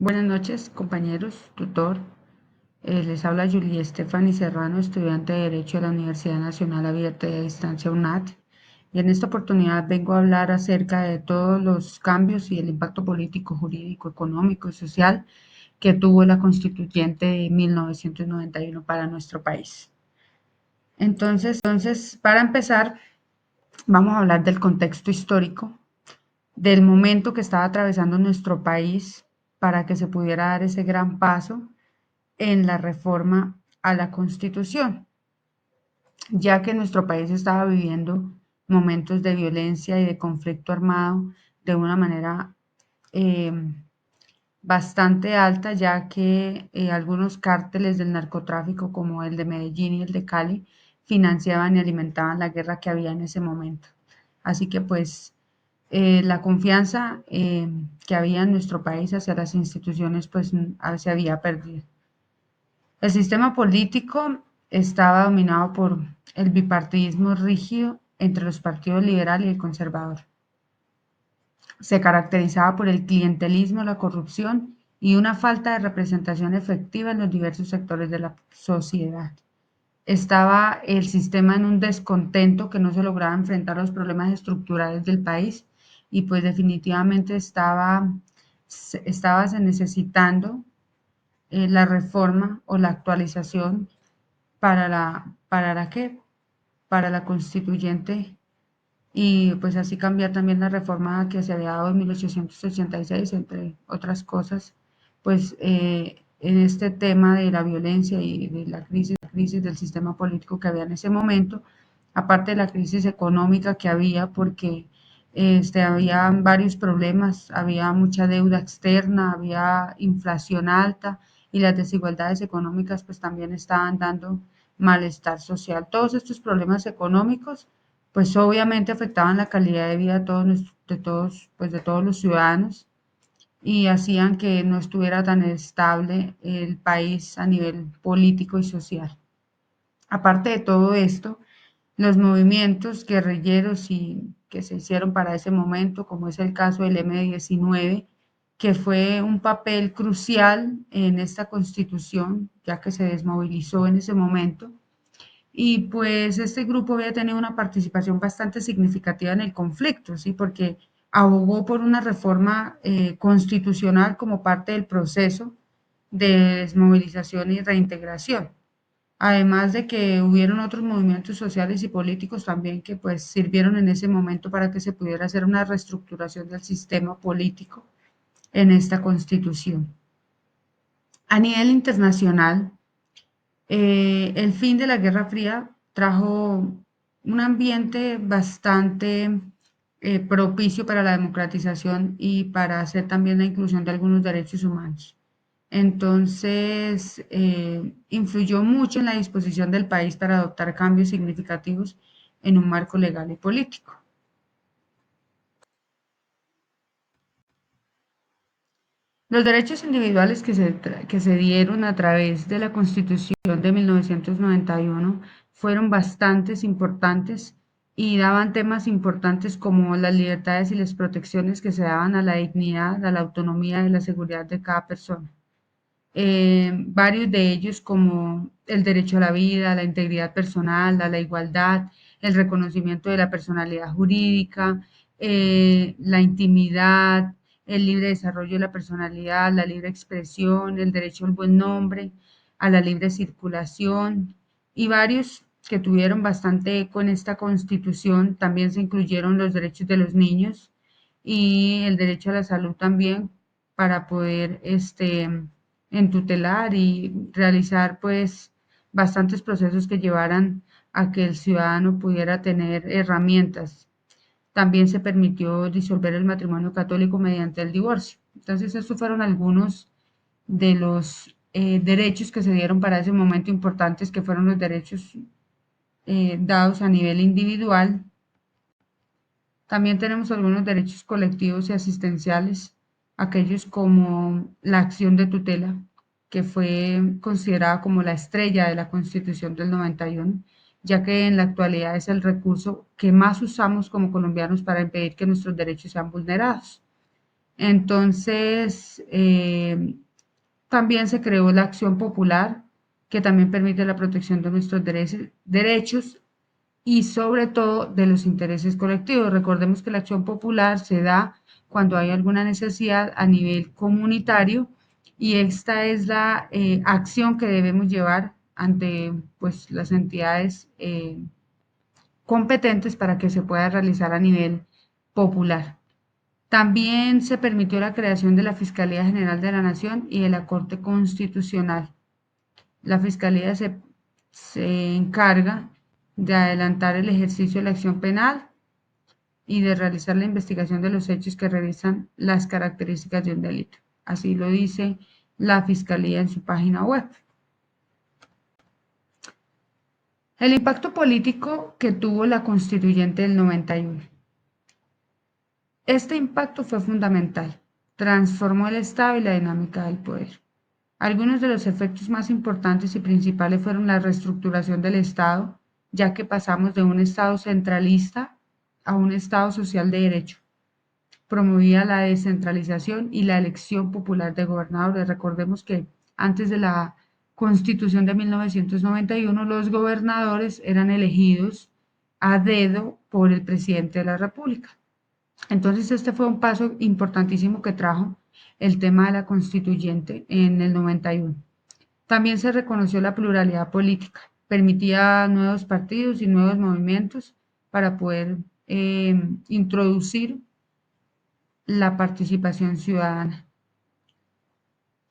Buenas noches, compañeros, tutor. Les habla Julie Stephanie Serrano, estudiante de Derecho de la Universidad Nacional Abierta y a Distancia UNAT. Y en esta oportunidad vengo a hablar acerca de todos los cambios y el impacto político, jurídico, económico y social que tuvo la Constituyente de 1991 para nuestro país. Entonces, para empezar, vamos a hablar del contexto histórico del momento que estaba atravesando nuestro país para que se pudiera dar ese gran paso en la reforma a la Constitución, ya que nuestro país estaba viviendo momentos de violencia y de conflicto armado de una manera eh, bastante alta, ya que algunos cárteles del narcotráfico, como el de Medellín y el de Cali, financiaban y alimentaban la guerra que había en ese momento. Así que pues la confianza que había en nuestro país hacia las instituciones pues se había perdido. El sistema político estaba dominado por el bipartidismo rígido entre los partidos liberal y el conservador. Se caracterizaba por el clientelismo, la corrupción y una falta de representación efectiva en los diversos sectores de la sociedad. Estaba el sistema en un descontento que no se lograba enfrentar los problemas estructurales del país y pues definitivamente estaba se necesitando la reforma o la actualización ¿para qué? Para la constituyente y pues así cambiar también la reforma que se había dado en 1886, entre otras cosas, pues en este tema de la violencia y de la crisis del sistema político que había en ese momento, aparte de la crisis económica que había, porque había varios problemas, había mucha deuda externa, había inflación alta y las desigualdades económicas pues también estaban dando malestar social. Todos estos problemas económicos pues obviamente afectaban la calidad de vida de todos los ciudadanos y hacían que no estuviera tan estable el país a nivel político y social. Aparte de todo esto, los movimientos guerrilleros y que se hicieron para ese momento, como es el caso del M-19, que fue un papel crucial en esta constitución, ya que se desmovilizó en ese momento, y pues este grupo había tenido una participación bastante significativa en el conflicto, ¿sí? Porque abogó por una reforma constitucional como parte del proceso de desmovilización y reintegración. Además de que hubieron otros movimientos sociales y políticos también que pues sirvieron en ese momento para que se pudiera hacer una reestructuración del sistema político en esta constitución. A nivel internacional, el fin de la Guerra Fría trajo un ambiente bastante propicio para la democratización y para hacer también la inclusión de algunos derechos humanos. Entonces, influyó mucho en la disposición del país para adoptar cambios significativos en un marco legal y político. Los derechos individuales que se dieron a través de la Constitución de 1991 fueron bastantes importantes y daban temas importantes como las libertades y las protecciones que se daban a la dignidad, a la autonomía y la seguridad de cada persona. Varios de ellos como el derecho a la vida, a la integridad personal, a la igualdad, el reconocimiento de la personalidad jurídica, la intimidad, el libre desarrollo de la personalidad, la libre expresión, el derecho al buen nombre, a la libre circulación y varios que tuvieron bastante eco en esta constitución. También se incluyeron los derechos de los niños y el derecho a la salud también para poder entutelar y realizar pues bastantes procesos que llevaran a que el ciudadano pudiera tener herramientas. También se permitió disolver el matrimonio católico mediante el divorcio. Entonces, estos fueron algunos de los derechos que se dieron para ese momento importantes, que fueron los derechos dados a nivel individual. También tenemos algunos derechos colectivos y asistenciales, aquellos como la acción de tutela, que fue considerada como la estrella de la Constitución del 91, ya que en la actualidad es el recurso que más usamos como colombianos para impedir que nuestros derechos sean vulnerados. Entonces, también se creó la acción popular, que también permite la protección de nuestros derechos y sobre todo de los intereses colectivos. Recordemos que la acción popular se da cuando hay alguna necesidad a nivel comunitario y esta es la acción que debemos llevar ante pues, las entidades competentes para que se pueda realizar a nivel popular. También se permitió la creación de la Fiscalía General de la Nación y de la Corte Constitucional. La Fiscalía se encarga de adelantar el ejercicio de la acción penal y de realizar la investigación de los hechos que revisan las características de un delito. Así lo dice la Fiscalía en su página web. El impacto político que tuvo la Constituyente del 91. Este impacto fue fundamental, transformó el Estado y la dinámica del poder. Algunos de los efectos más importantes y principales fueron la reestructuración del Estado, ya que pasamos de un Estado centralista a un Estado social de derecho. Promovía la descentralización y la elección popular de gobernadores. Recordemos que antes de la Constitución de 1991, los gobernadores eran elegidos a dedo por el presidente de la República. Entonces, este fue un paso importantísimo que trajo el tema de la constituyente en el 91. También se reconoció la pluralidad política, permitía nuevos partidos y nuevos movimientos para poder introducir la participación ciudadana.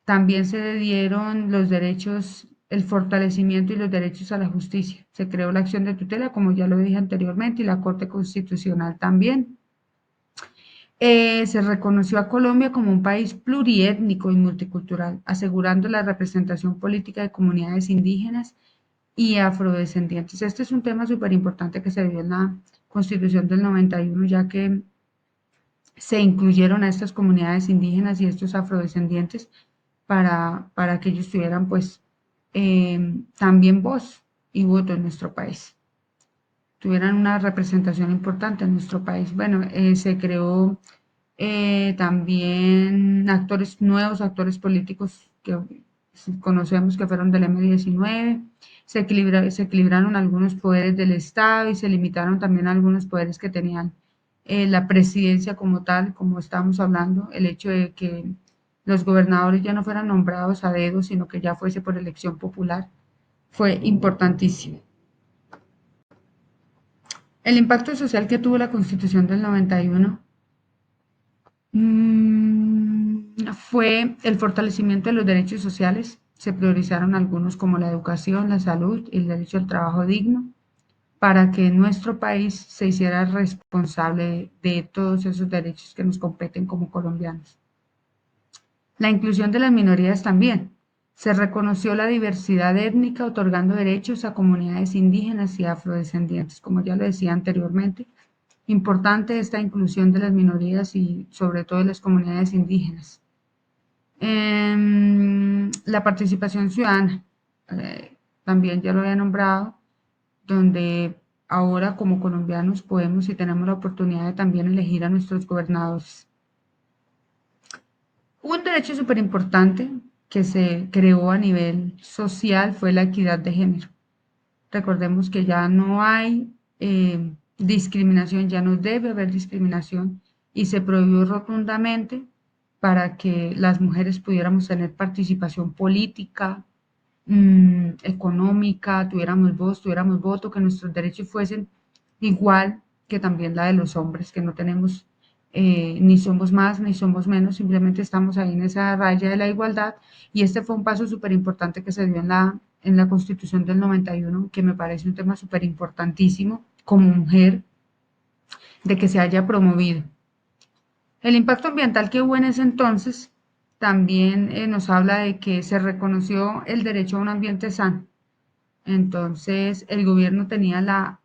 También se dieron los derechos, el fortalecimiento y los derechos a la justicia. Se creó la acción de tutela, como ya lo dije anteriormente, y la Corte Constitucional también. Se reconoció a Colombia como un país pluriétnico y multicultural, asegurando la representación política de comunidades indígenas y afrodescendientes. Este es un tema súper importante que se dio en la Constitución del 91, ya que se incluyeron a estas comunidades indígenas y estos afrodescendientes para que ellos tuvieran pues también voz y voto en nuestro país, tuvieran una representación importante en nuestro país. Bueno, se creó también nuevos actores políticos que conocemos que fueron del M-19, se equilibraron algunos poderes del Estado y se limitaron también algunos poderes que tenían la presidencia como tal, como estábamos hablando, el hecho de que los gobernadores ya no fueran nombrados a dedo, sino que ya fuese por elección popular, fue importantísimo. El impacto social que tuvo la Constitución del 91 fue el fortalecimiento de los derechos sociales. Se priorizaron algunos como la educación, la salud y el derecho al trabajo digno para que nuestro país se hiciera responsable de todos esos derechos que nos competen como colombianos. La inclusión de las minorías también. Se reconoció la diversidad étnica otorgando derechos a comunidades indígenas y afrodescendientes, como ya lo decía anteriormente. Importante esta inclusión de las minorías y sobre todo de las comunidades indígenas. La participación ciudadana, también ya lo había nombrado, donde ahora como colombianos podemos y tenemos la oportunidad de también elegir a nuestros gobernadores. Un derecho súper importante que se creó a nivel social fue la equidad de género. Recordemos que ya no hay discriminación, ya no debe haber discriminación y se prohibió rotundamente para que las mujeres pudiéramos tener participación política, económica, tuviéramos voz, tuviéramos voto, que nuestros derechos fuesen igual que también la de los hombres, que no tenemos ni somos más ni somos menos, simplemente estamos ahí en esa raya de la igualdad y este fue un paso súper importante que se dio en la Constitución del 91, que me parece un tema súper importantísimo como mujer de que se haya promovido. El impacto ambiental que hubo en ese entonces también nos habla de que se reconoció el derecho a un ambiente sano. Entonces, el gobierno tenía la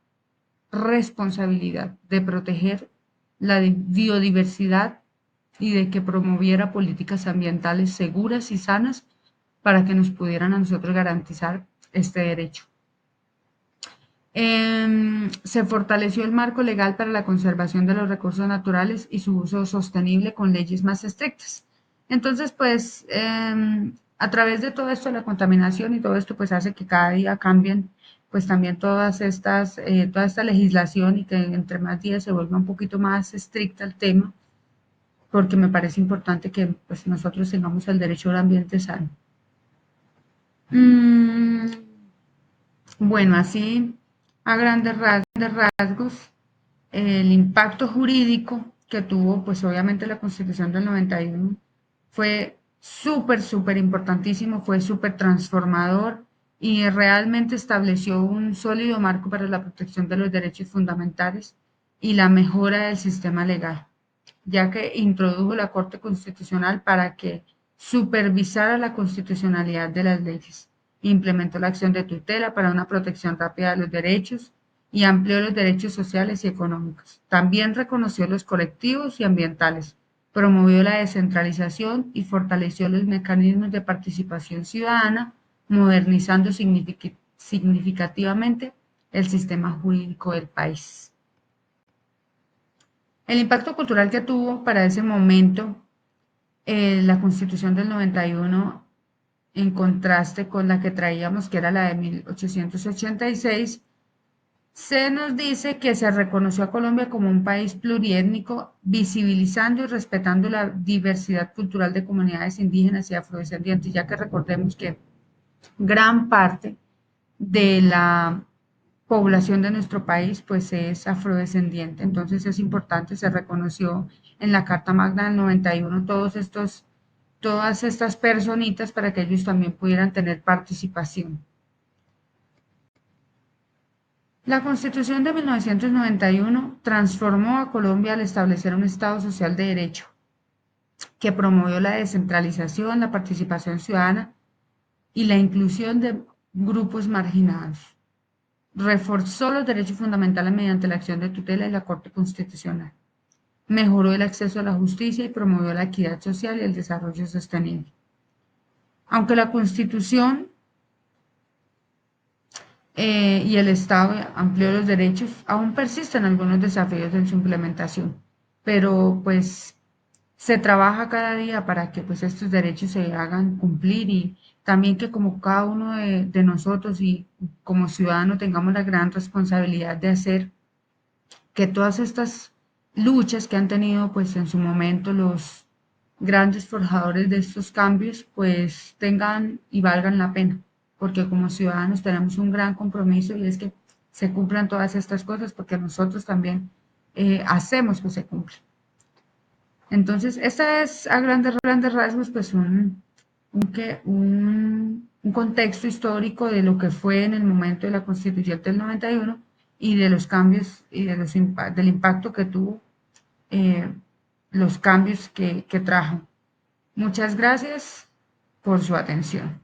responsabilidad de proteger la biodiversidad y de que promoviera políticas ambientales seguras y sanas para que nos pudieran a nosotros garantizar este derecho. Se fortaleció el marco legal para la conservación de los recursos naturales y su uso sostenible con leyes más estrictas. Entonces, pues, a través de todo esto, la contaminación y todo esto, pues hace que cada día cambien, pues también toda esta legislación y que entre más días se vuelva un poquito más estricta el tema, porque me parece importante que pues, nosotros tengamos el derecho al ambiente sano. Mm, bueno, así a grandes rasgos, el impacto jurídico que tuvo, pues obviamente la Constitución del 91 fue súper importantísimo, fue súper transformador y realmente estableció un sólido marco para la protección de los derechos fundamentales y la mejora del sistema legal, ya que introdujo la Corte Constitucional para que supervisara la constitucionalidad de las leyes, implementó la acción de tutela para una protección rápida de los derechos y amplió los derechos sociales y económicos. También reconoció los colectivos y ambientales, promovió la descentralización y fortaleció los mecanismos de participación ciudadana, modernizando significativamente el sistema jurídico del país. El impacto cultural que tuvo para ese momento la Constitución del 91 en contraste con la que traíamos, que era la de 1886, se nos dice que se reconoció a Colombia como un país pluriétnico, visibilizando y respetando la diversidad cultural de comunidades indígenas y afrodescendientes, ya que recordemos que gran parte de la población de nuestro país pues es afrodescendiente, entonces es importante, se reconoció en la Carta Magna del 91 todas estas personitas para que ellos también pudieran tener participación. La Constitución de 1991 transformó a Colombia al establecer un Estado social de derecho que promovió la descentralización, la participación ciudadana y la inclusión de grupos marginados. Reforzó los derechos fundamentales mediante la acción de tutela y la Corte Constitucional. Mejoró el acceso a la justicia y promovió la equidad social y el desarrollo sostenible. Aunque la Constitución y el Estado amplió los derechos, aún persisten algunos desafíos en su implementación, pero pues se trabaja cada día para que pues estos derechos se hagan cumplir y también que como cada uno de nosotros y como ciudadano tengamos la gran responsabilidad de hacer que todas estas luchas que han tenido pues en su momento los grandes forjadores de estos cambios pues tengan y valgan la pena, porque como ciudadanos tenemos un gran compromiso y es que se cumplan todas estas cosas porque nosotros también hacemos que se cumplan. Entonces, esta es a grandes rasgos pues un contexto histórico de lo que fue en el momento de la Constitución del 91 y de los cambios y del impacto que tuvo eh, los cambios que trajo. Muchas gracias por su atención.